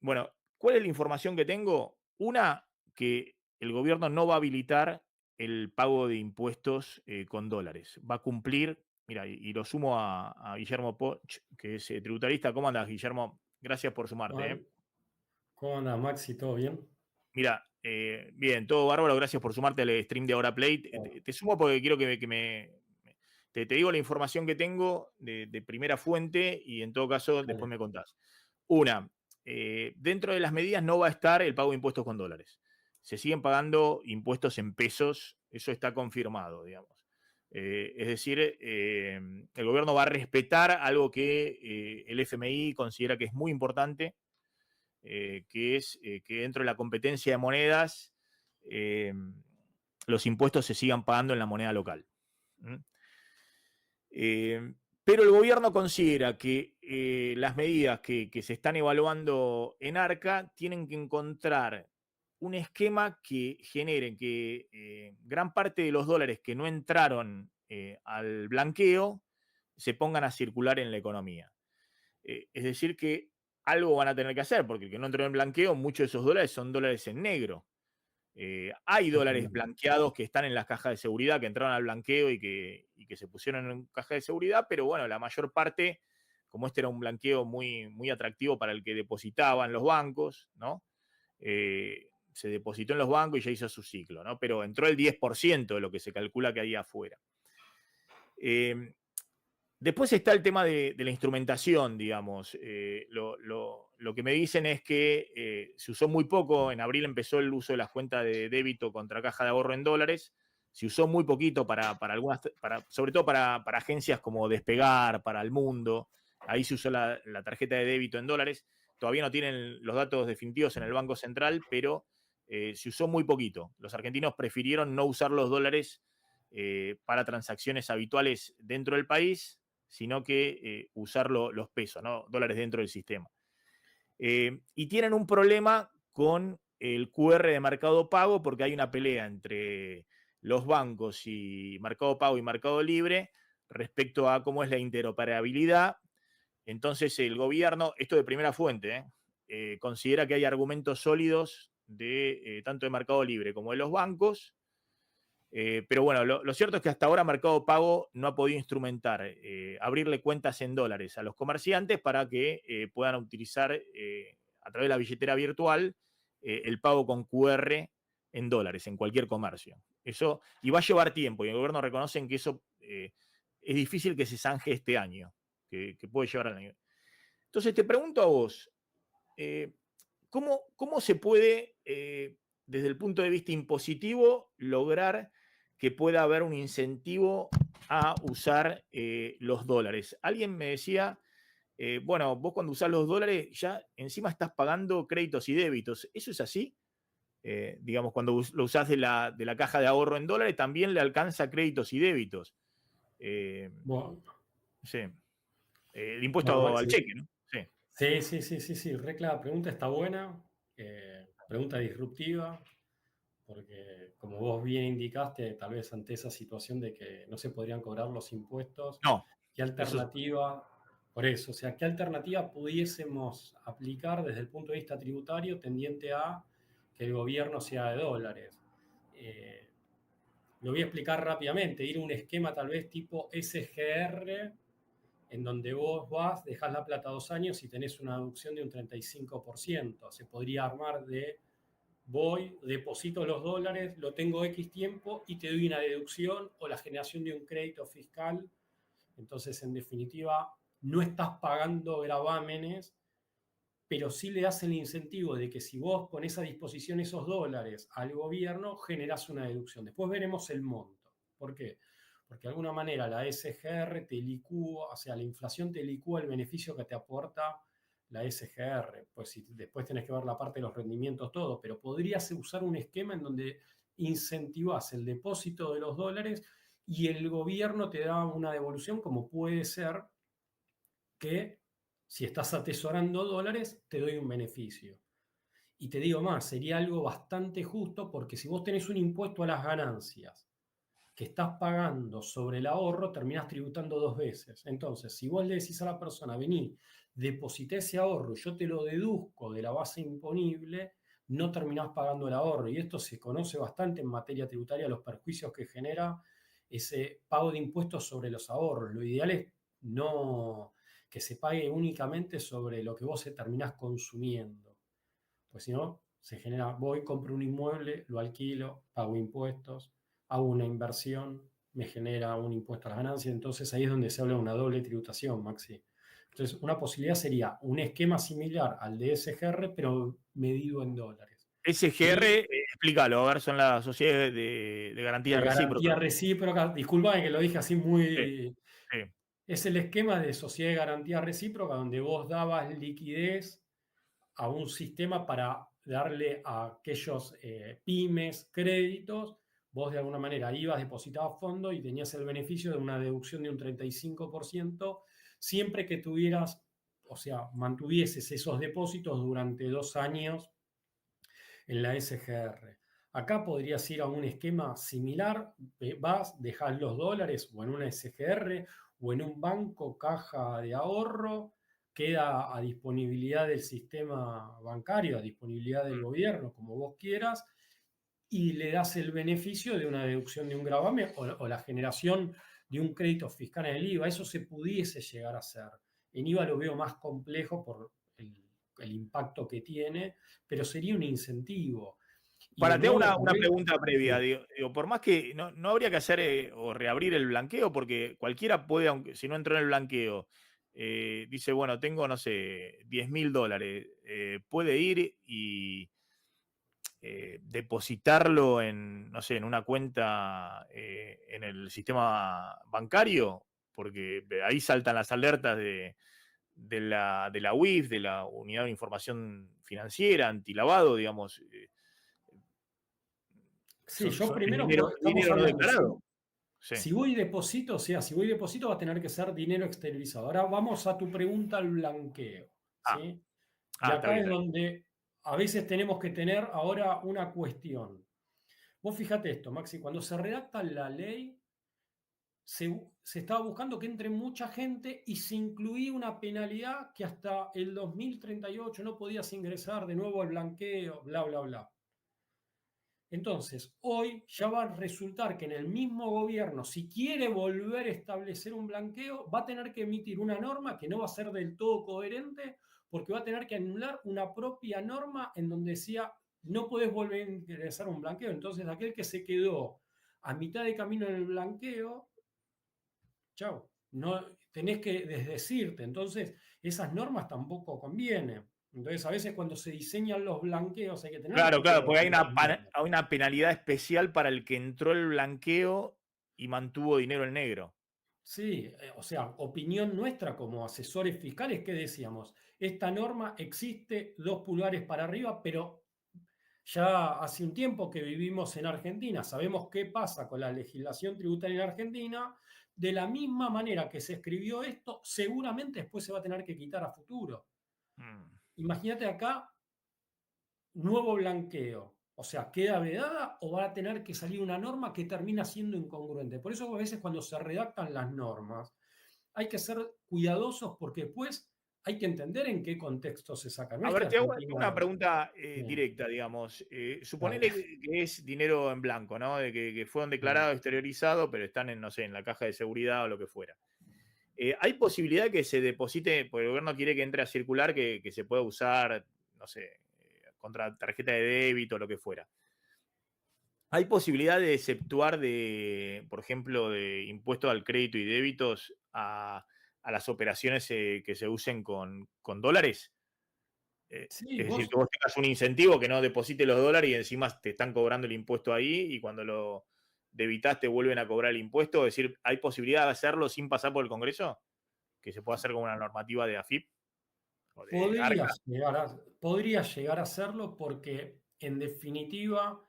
Bueno, ¿cuál es la información que tengo? Una, que el gobierno no va a habilitar el pago de impuestos con dólares. Va a cumplir, mira, y lo sumo a Guillermo Poch, que es tributarista. ¿Cómo andas, Guillermo? Gracias por sumarte. Ay, ¿cómo anda, Maxi? ¿Todo bien? Mira, bien, todo bárbaro. Gracias por sumarte al stream de Ahora Play. Te, Oh, te- te sumo porque quiero te digo la información que tengo de primera fuente y en todo caso después dale. me contás. Una, dentro de las medidas no va a estar el pago de impuestos con dólares. Se siguen pagando impuestos en pesos, eso está confirmado, digamos. Es decir, el gobierno va a respetar algo que el FMI considera que es muy importante, que es que dentro de la competencia de monedas eh, los impuestos se sigan pagando en la moneda local. ¿Mm? Pero el gobierno considera que las medidas que se están evaluando en ARCA tienen que encontrar un esquema que genere que gran parte de los dólares que no entraron al blanqueo se pongan a circular en la economía. Es decir, que algo van a tener que hacer, porque el que no entró en blanqueo, muchos de esos dólares son dólares en negro. Hay dólares Mm, blanqueados que están en las cajas de seguridad, que entraron al blanqueo y que se pusieron en caja de seguridad, pero bueno, la mayor parte, como este era un blanqueo muy, muy atractivo para el que depositaba en los bancos, ¿no? Se depositó en los bancos y ya hizo su ciclo, ¿no? Pero entró el 10% de lo que se calcula que hay afuera. Eh, Después está el tema de la instrumentación, digamos. Lo que me dicen es que se usó muy poco. En abril empezó el uso de las cuentas de débito contra caja de ahorro en dólares. Se usó muy poquito para algunas, sobre todo para agencias como Despegar, para El Mundo. Ahí se usó la tarjeta de débito en dólares. Todavía no tienen los datos definitivos en el Banco Central, pero se usó muy poquito. Los argentinos prefirieron no usar los dólares para transacciones habituales dentro del país, sino que usar los pesos, ¿no? Dólares dentro del sistema. Y tienen un problema con el QR de Mercado Pago porque hay una pelea entre los bancos y Mercado Pago y Mercado Libre respecto a cómo es la interoperabilidad. Entonces el gobierno, esto de primera fuente, considera que hay argumentos sólidos de tanto de Mercado Libre como de los bancos. Pero bueno, lo cierto es que hasta ahora Mercado Pago no ha podido instrumentar, abrirle cuentas en dólares a los comerciantes para que puedan utilizar a través de la billetera virtual el pago con QR en dólares en cualquier comercio. Eso, y va a llevar tiempo, y el gobierno reconoce que eso es difícil que se zanje este año, que puede llevar al año. Entonces te pregunto a vos, eh, ¿cómo se puede, desde el punto de vista impositivo, lograr que pueda haber un incentivo a usar los dólares? Alguien me decía, bueno, vos cuando usás los dólares ya encima estás pagando créditos y débitos. ¿Eso es así? Digamos, cuando lo usás de la caja de ahorro en dólares, también le alcanza créditos y débitos. Eh, Bueno, sí. El bueno, impuesto al Maxi. cheque, ¿no? Sí. Sí, sí, sí, sí, sí. La pregunta está buena. Pregunta disruptiva, porque como vos bien indicaste, tal vez ante esa situación de que no se podrían cobrar los impuestos, No, ¿qué eso es. alternativa? Por eso, o sea, ¿qué alternativa pudiésemos aplicar desde el punto de vista tributario tendiente a que el gobierno sea de dólares? Eh, Lo voy a explicar rápidamente, ir a un esquema tal vez tipo SGR, en donde vos vas, dejás la plata 2 años y tenés una deducción de un 35%. Se podría armar de voy, deposito los dólares, lo tengo X tiempo y te doy una deducción o la generación de un crédito fiscal. Entonces, en definitiva, no estás pagando gravámenes, pero sí le das el incentivo de que si vos pones a disposición esos dólares al gobierno, generás una deducción. Después veremos el monto. ¿Por qué? Porque de alguna manera la SGR te licúa, o sea, la inflación te licúa el beneficio que te aporta la SGR. Pues si después tenés que ver la parte de los rendimientos, todo, pero podrías usar un esquema en donde incentivas el depósito de los dólares y el gobierno te da una devolución, como puede ser que si estás atesorando dólares, te doy un beneficio. Y te digo más, sería algo bastante justo porque si vos tenés un impuesto a las ganancias que estás pagando sobre el ahorro, terminás tributando 2 veces. Entonces, si vos le decís a la persona, vení, deposité ese ahorro y yo te lo deduzco de la base imponible, no terminás pagando el ahorro. Y esto se conoce bastante en materia tributaria, los perjuicios que genera ese pago de impuestos sobre los ahorros. Lo ideal es no que se pague únicamente sobre lo que vos se terminás consumiendo. Pues si no, se genera, voy, compro un inmueble, lo alquilo, pago impuestos, hago una inversión, me genera un impuesto a las ganancias. Entonces ahí es donde se habla de una doble tributación, Maxi. Entonces, una posibilidad sería un esquema similar al de SGR, pero medido en dólares. SGR, Y explícalo, a ver, son las sociedades de garantía de recíproca. garantía recíproca, disculpa que lo dije así Sí, muy... sí. Es el esquema de sociedad de garantía recíproca donde vos dabas liquidez a un sistema para darle a aquellos pymes créditos. Vos de alguna manera ibas, depositabas fondos y tenías el beneficio de una deducción de un 35% siempre que tuvieras, o sea, mantuvieses esos depósitos durante 2 años en la SGR. Acá podrías ir a un esquema similar, vas, dejas los dólares o en una SGR o en un banco, caja de ahorro, queda a disponibilidad del sistema bancario, a disponibilidad del Mm. gobierno, como vos quieras, y le das el beneficio de una deducción de un gravamen o la generación de un crédito fiscal en el IVA. Eso se pudiese llegar a hacer. En IVA lo veo más complejo por el impacto que tiene, pero sería un incentivo. Y de Para, te hago nuevo, una volver, pregunta previa. sí, Digo, por más que no habría que hacer o reabrir el blanqueo, porque cualquiera puede, aunque si no entró en el blanqueo, dice, bueno, tengo, no sé, $10.000, puede ir y depositarlo en, no sé, en una cuenta en el sistema bancario, porque ahí saltan las alertas de la UIF, de la Unidad de Información Financiera, antilavado, digamos. sí, yo Es primero dinero, estamos dinero no hablando, declarado. Sí. si voy y deposito, o sea, si voy y deposito va a tener que ser dinero exteriorizado. Ahora vamos a tu pregunta al blanqueo, Ah, ¿sí? Y está acá bien, es está bien. donde a veces tenemos que tener ahora una cuestión. Vos fíjate esto, Maxi, cuando se redacta la ley, se estaba buscando que entre mucha gente y se incluía una penalidad que hasta el 2038 no podías ingresar de nuevo al blanqueo, bla, bla, bla. Entonces, hoy ya va a resultar que en el mismo gobierno, si quiere volver a establecer un blanqueo, va a tener que emitir una norma que no va a ser del todo coherente, porque va a tener que anular una propia norma en donde decía, no puedes volver a ingresar un blanqueo. Entonces, aquel que se quedó a mitad de camino en el blanqueo, chau, no, tenés que desdecirte. Entonces, esas normas tampoco convienen. Entonces, a veces cuando se diseñan los blanqueos hay que tener Claro, este claro, porque hay tipo de normas. hay una penalidad especial para el que entró el blanqueo y mantuvo dinero en negro. Sí, o sea, opinión nuestra como asesores fiscales, ¿qué decíamos? Esta norma existe 2 pulgares para arriba, pero ya hace un tiempo que vivimos en Argentina, sabemos qué pasa con la legislación tributaria en Argentina. De la misma manera que se escribió esto, seguramente después se va a tener que quitar a futuro. Mm. Imagínate acá, nuevo blanqueo. O sea, ¿queda vedada o va a tener que salir una norma que termina siendo incongruente? Por eso a veces cuando se redactan las normas, hay que ser cuidadosos porque después hay que entender en qué contexto se saca. No A es que ver, te hago una Argentina... pregunta Bien, directa, digamos. dale. Suponele que es dinero en blanco, ¿no? De que fueron Bien. declarados, exteriorizados, pero están en, no sé, en la caja de seguridad o lo que fuera. ¿Hay posibilidad que se deposite, porque el gobierno quiere que entre a circular, que se pueda usar, no sé, contra tarjeta de débito o lo que fuera? ¿Hay posibilidad de exceptuar de, por ejemplo, de impuesto al crédito y débitos a las operaciones que se usen con dólares? Sí, Es decir, vos, que vos tengas un incentivo que no deposite los dólares y encima te están cobrando el impuesto ahí y cuando lo debitas te vuelven a cobrar el impuesto. Es decir, ¿hay posibilidad de hacerlo sin pasar por el Congreso? Que se pueda hacer con una normativa de AFIP o de ARCA. podría llegar a hacerlo porque, en definitiva,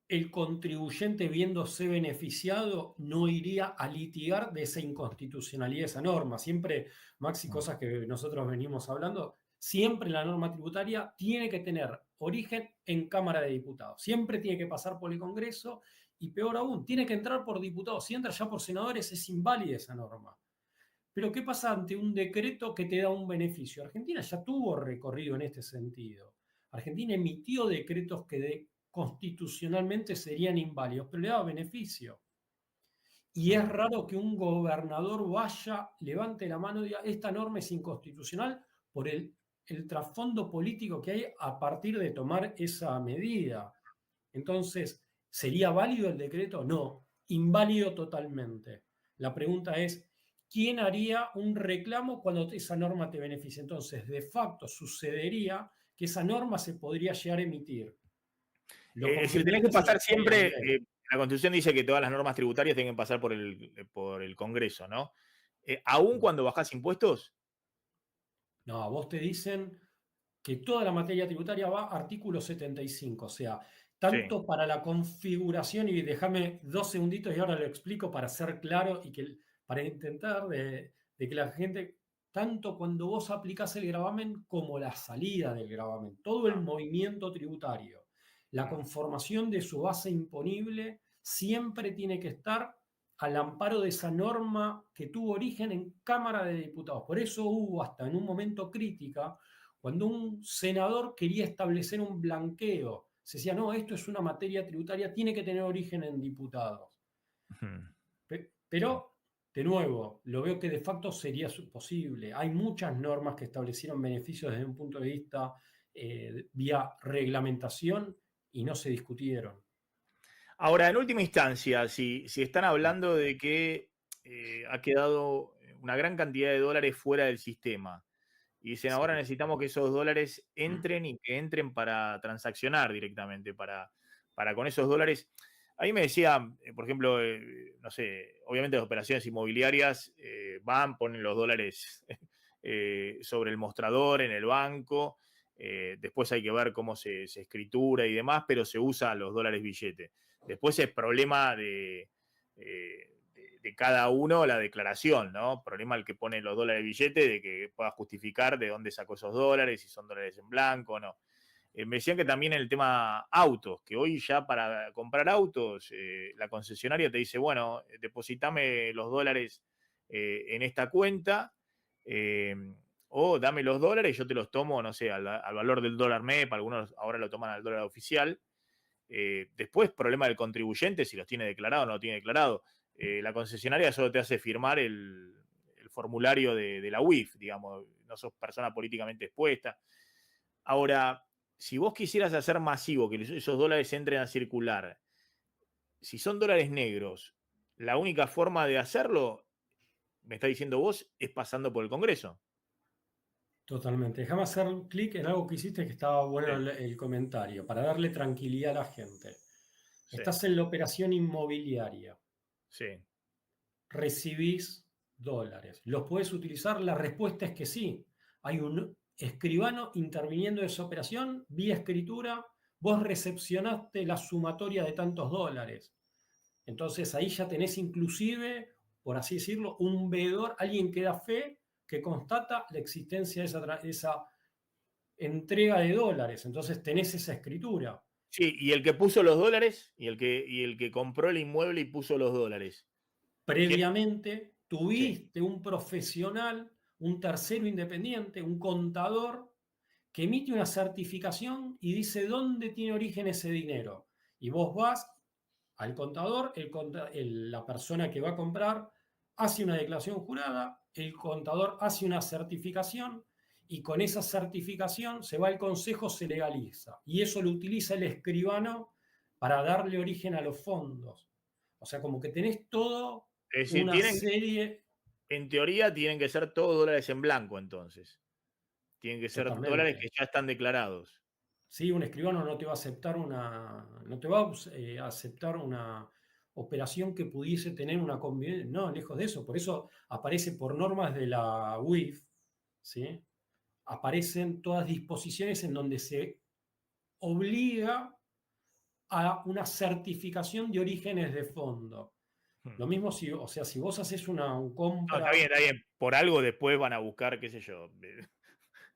el contribuyente viéndose beneficiado no iría a litigar de esa inconstitucionalidad de esa norma. Siempre, Maxi, Mm. cosas que nosotros venimos hablando, siempre la norma tributaria tiene que tener origen en Cámara de Diputados. Siempre tiene que pasar por el Congreso y peor aún, tiene que entrar por diputados. Si entra ya por senadores, es inválida esa norma. Pero ¿qué pasa ante un decreto que te da un beneficio? Argentina ya tuvo recorrido en este sentido. Argentina emitió decretos que constitucionalmente serían inválidos, pero le daba beneficio. Y es raro que un gobernador vaya, levante la mano y diga, esta norma es inconstitucional por el trasfondo político que hay a partir de tomar esa medida. Entonces, ¿sería válido el decreto? No, inválido totalmente. La pregunta es, ¿quién haría un reclamo cuando esa norma te beneficia? Entonces, de facto, sucedería que esa norma se podría llegar a emitir. Lo Es decir, tenés que conveniente pasar sería una siempre, ley. la Constitución dice que todas las normas tributarias tienen que pasar por el Congreso, ¿no? Aún cuando bajás impuestos, No, a vos te dicen que toda la materia tributaria va artículo 75, o sea, sí. tanto para la configuración, y déjame 2 segunditos y ahora lo explico para ser claro y que para intentar de que la gente, tanto cuando vos aplicás el gravamen como la salida del gravamen, todo el Ah, movimiento tributario, la mm, conformación de su base imponible, siempre tiene que estar al amparo de esa norma que tuvo origen en Cámara de Diputados. Por eso hubo hasta en un momento crítica cuando un senador quería establecer un blanqueo, se decía, no, esto es una materia tributaria, tiene que tener origen en diputados. mm, sí. Pero, de nuevo, lo veo que de facto sería posible. Hay muchas normas que establecieron beneficios desde un punto de vista vía reglamentación y no se discutieron. Ahora, en última instancia, si están hablando de que ha quedado una gran cantidad de dólares fuera del sistema y dicen ahora Sí. necesitamos que esos dólares entren y que entren para transaccionar directamente, para con esos dólares. Ahí me decía, por ejemplo, no sé, obviamente las operaciones inmobiliarias van, ponen los dólares sobre el mostrador en el banco, después hay que ver cómo se escritura y demás, pero se usa los dólares billete. Después es problema de cada uno la declaración, ¿no? Problema el que pone los dólares billete de que pueda justificar de dónde sacó esos dólares, si son dólares en blanco o no. Me decían que también en el tema autos, que hoy ya para comprar autos, la concesionaria te dice, bueno, depositame los dólares en esta cuenta, eh, o dame los dólares y yo te los tomo, no sé, al valor del dólar MEP, algunos ahora lo toman al dólar oficial. Después, problema del contribuyente, si los tiene declarado o no lo tiene declarado. La concesionaria solo te hace firmar el formulario de la UIF, digamos, no sos persona políticamente expuesta. Ahora, si vos quisieras hacer masivo que esos dólares entren a circular, si son dólares negros, la única forma de hacerlo, me está diciendo vos, es pasando por el Congreso. Totalmente. Déjame hacer un clic en algo que hiciste que estaba bueno Sí, el comentario, para darle tranquilidad a la gente. sí, Estás en la operación inmobiliaria, sí. recibís dólares. ¿Los puedes utilizar? La respuesta es que sí. Hay un escribano interviniendo en esa operación, vía escritura, vos recepcionaste la sumatoria de tantos dólares. Entonces ahí ya tenés inclusive, por así decirlo, un veedor, alguien que da fe, que constata la existencia de esa entrega de dólares. Entonces tenés esa escritura. Sí, y el que puso los dólares y el que compró el inmueble y puso los dólares. ¿Quién? Previamente Sí. tuviste un profesional, un tercero independiente, un contador, que emite una certificación y dice dónde tiene origen ese dinero. Y vos vas al contador, la persona que va a comprar hace una declaración jurada, el contador hace una certificación y con esa certificación se va al consejo, se legaliza. Y eso lo utiliza el escribano para darle origen a los fondos. O sea, como que tenés todo Es decir, una serie en teoría, tienen que ser todos dólares en blanco, entonces. Tienen que ser dólares que totalmente. ya están declarados. Sí, un escribano no te va a aceptar no te va a aceptar una operación que pudiese tener una convivencia. No, lejos de eso. Por eso aparece por normas de la UIF, ¿sí? Aparecen todas disposiciones en donde se obliga a una certificación de orígenes de fondo. Hmm. Lo mismo si, o sea, si vos haces una No, está bien, compra. está bien. Por algo después van a buscar, qué sé yo,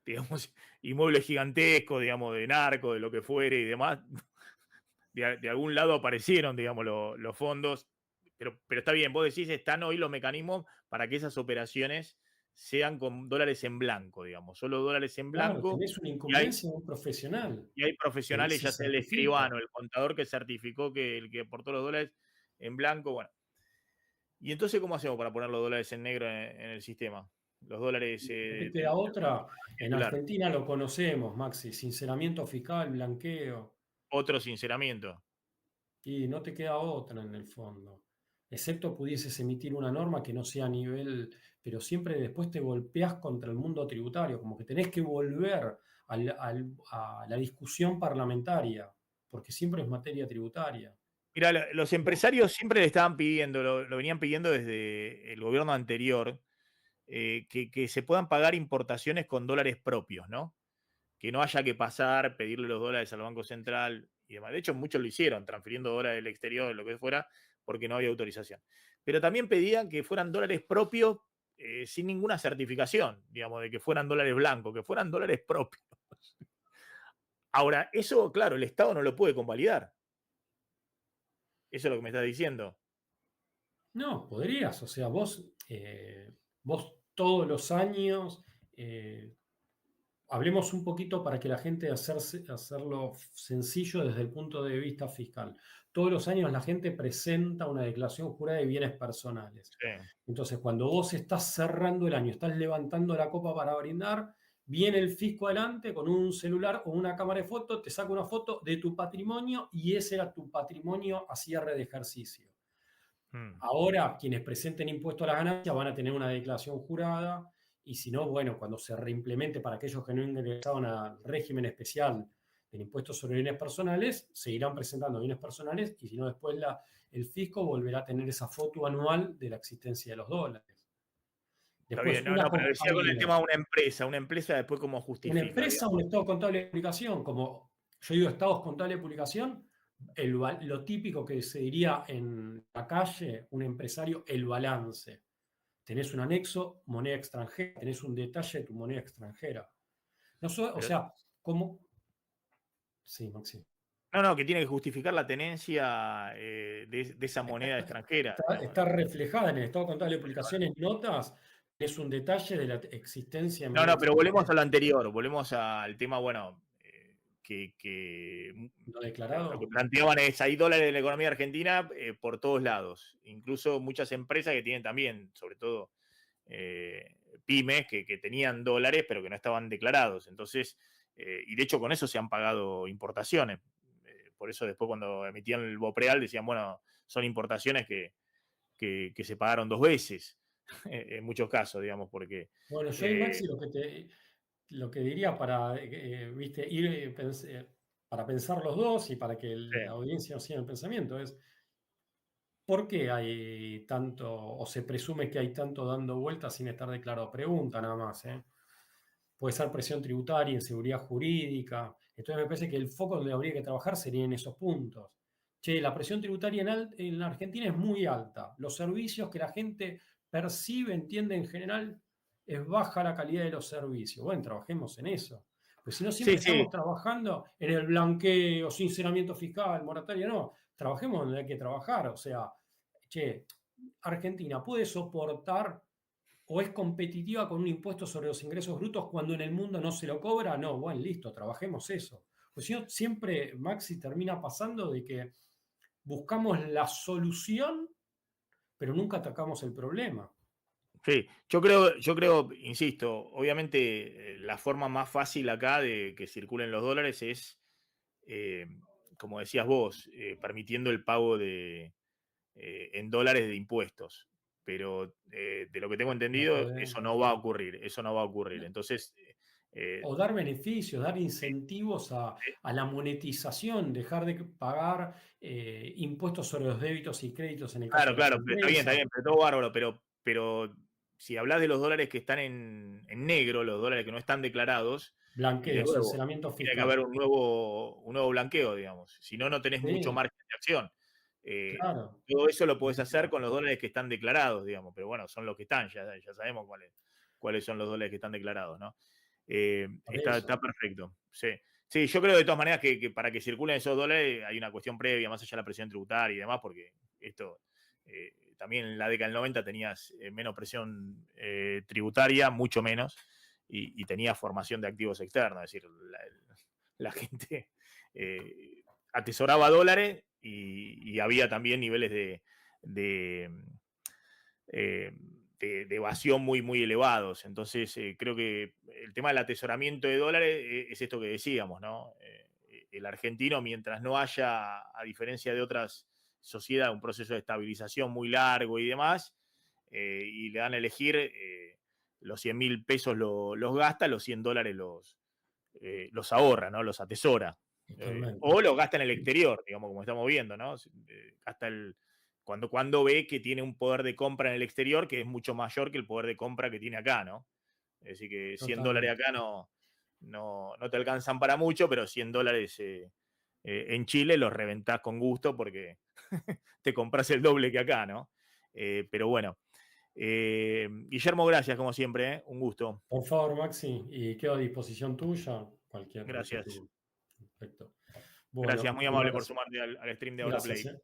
digamos, inmuebles gigantescos, digamos, de narco, de lo que fuere y demás. De algún lado aparecieron, digamos, los fondos, pero está bien, vos decís, están hoy los mecanismos para que esas operaciones sean con dólares en blanco, digamos, solo dólares en Claro, blanco, tenés una y hay, incumbencia de un profesional y hay que profesionales, se ya sea el certifica. escribano, el contador que certificó que el que aportó los dólares en blanco, bueno. ¿Y entonces cómo hacemos para poner los dólares en negro en el sistema? Los dólares No te del queda otra. En titular. Argentina lo conocemos, Maxi, sinceramiento fiscal, blanqueo, Otro sinceramiento. y no te queda otra en el fondo. Excepto pudieses emitir una norma que no sea a nivel, pero siempre después te golpeás contra el mundo tributario, como que tenés que volver a la discusión parlamentaria, porque siempre es materia tributaria. Mira, los ¿No? empresarios siempre le estaban pidiendo, lo venían pidiendo desde el gobierno anterior, que se puedan pagar importaciones con dólares propios, ¿no? Que no haya que pasar, pedirle los dólares al Banco Central y demás. De hecho, muchos lo hicieron, transfiriendo dólares del exterior, lo que fuera, porque no había autorización. Pero también pedían que fueran dólares propios sin ninguna certificación, digamos, de que fueran dólares blancos, que fueran dólares propios. Ahora, eso, claro, el Estado no lo puede convalidar. Eso es lo que me estás diciendo. No, podrías, o sea, vos todos los años, eh, hablemos un poquito para que la gente hacerlo sencillo desde el punto de vista fiscal. Todos los años la gente presenta una declaración jurada de bienes personales. Sí. Entonces, cuando vos estás cerrando el año, estás levantando la copa para brindar, viene el fisco adelante con un celular o una cámara de foto, te saca una foto de tu patrimonio y ese era tu patrimonio a cierre de ejercicio. Mm. Ahora, quienes presenten impuesto a las ganancias van a tener una declaración jurada y si no, bueno, cuando se reimplemente para aquellos que no ingresaban al régimen especial del impuesto sobre bienes personales, seguirán presentando bienes personales y si no, después el fisco volverá a tener esa foto anual de la existencia de los dólares. Está Después, bien, no, no, pero decía con el compañía, tema de una empresa después cómo una justifica, empresa, un digamos. estado contable de publicación, como yo digo, estados contables de publicación, lo típico que se diría en la calle, un empresario, el balance. Tenés un anexo, moneda extranjera, tenés un detalle de tu moneda extranjera. No o Pero, sea, ¿cómo? Sí, Maxi. no, no, que tiene que justificar la tenencia de esa moneda extranjera, digamos. Está reflejada en el estado contable de publicaciones, notas, es un detalle de la existencia de No, moneda no, pero volvemos extranjera a lo anterior, volvemos al tema, bueno, no lo que declarado. planteaban es, hay dólares en la economía argentina por todos lados, incluso muchas empresas que tienen también, sobre todo pymes, que tenían dólares, pero que no estaban declarados. Entonces, y de hecho con eso se han pagado importaciones. Por eso después cuando emitían el BOPREAL decían, bueno, son importaciones que se pagaron dos veces, en muchos casos, digamos, porque... Bueno, yo ahí, eh, Maxi, lo que diría para viste, ir para pensar los dos y para que sí. la audiencia nos siga el pensamiento es ¿por qué hay tanto, o se presume que hay tanto dando vueltas sin estar declarado? Pregunta nada más, ¿eh? Puede ser presión tributaria, inseguridad jurídica. Entonces me parece que el foco donde habría que trabajar sería en esos puntos. Che, la presión tributaria en la Argentina es muy alta. Los servicios que la gente percibe, entiende en general, es baja la calidad de los servicios. Bueno, trabajemos en eso. Pues si no, Sí, siempre sí, estamos trabajando en el blanqueo, sinceramiento fiscal, moratoria, no. Trabajemos donde hay que trabajar. O sea, che, Argentina puede soportar o es competitiva con un impuesto sobre los ingresos brutos cuando en el mundo no se lo cobra. No, bueno, listo, trabajemos eso. Pues si no, siempre, Maxi, termina pasando de que buscamos la solución, pero nunca atacamos el problema. sí. Yo creo, insisto, obviamente la forma más fácil acá de que circulen los dólares es, eh, como decías vos, permitiendo el pago en dólares de impuestos. Pero de lo que tengo No entendido, eso podemos. no va a ocurrir, eso no va a ocurrir. Entonces, O eh, dar beneficios, dar incentivos eh, a la monetización, dejar de pagar impuestos sobre los débitos y créditos en el caso claro, de las claro, pero está empresas. bien, pero todo bárbaro, pero si hablas de los dólares que están en negro, los dólares que no están declarados, de Blanqueo, nuevo, sinceramiento tiene que fiscal. haber un nuevo blanqueo, digamos. Si no, no tenés mucho Sí, margen de acción. claro. Todo eso lo podés hacer con los dólares que están declarados, digamos, pero bueno, son los que están, ya sabemos cuáles son los dólares que están declarados, ¿no? Por eso. Está perfecto, sí. Sí, yo creo de todas maneras que para que circulen esos dólares hay una cuestión previa, más allá de la presión tributaria y demás, porque esto también en la década del 90 tenías menos presión tributaria, mucho menos, y tenías formación de activos externos, es decir, la gente atesoraba dólares y había también niveles de, de evasión muy, muy elevados. Entonces, creo que el tema del atesoramiento de dólares es esto que decíamos, ¿no? El argentino, mientras no haya, a diferencia de otras sociedades, un proceso de estabilización muy largo y demás, y le dan a elegir, los 100.000 pesos los gasta, los 100 dólares los ahorra, ¿no? Los atesora. Totalmente. O los gasta en el exterior, digamos, como estamos viendo, ¿no? Gasta cuando ve que tiene un poder de compra en el exterior que es mucho mayor que el poder de compra que tiene acá, ¿no? Es decir, que 100 dólares Totalmente. acá no te alcanzan para mucho, pero 100 dólares en Chile los reventás con gusto porque te compras el doble que acá, ¿no? Pero bueno, Guillermo, gracias como siempre, ¿eh? Un gusto. Por favor, Maxi, y quedo a disposición tuya, cualquier Gracias. inquietud. Perfecto. Gracias, Bueno, muy un amable por abrazo. sumarte al stream de Gracias, Autoplay. ¿eh?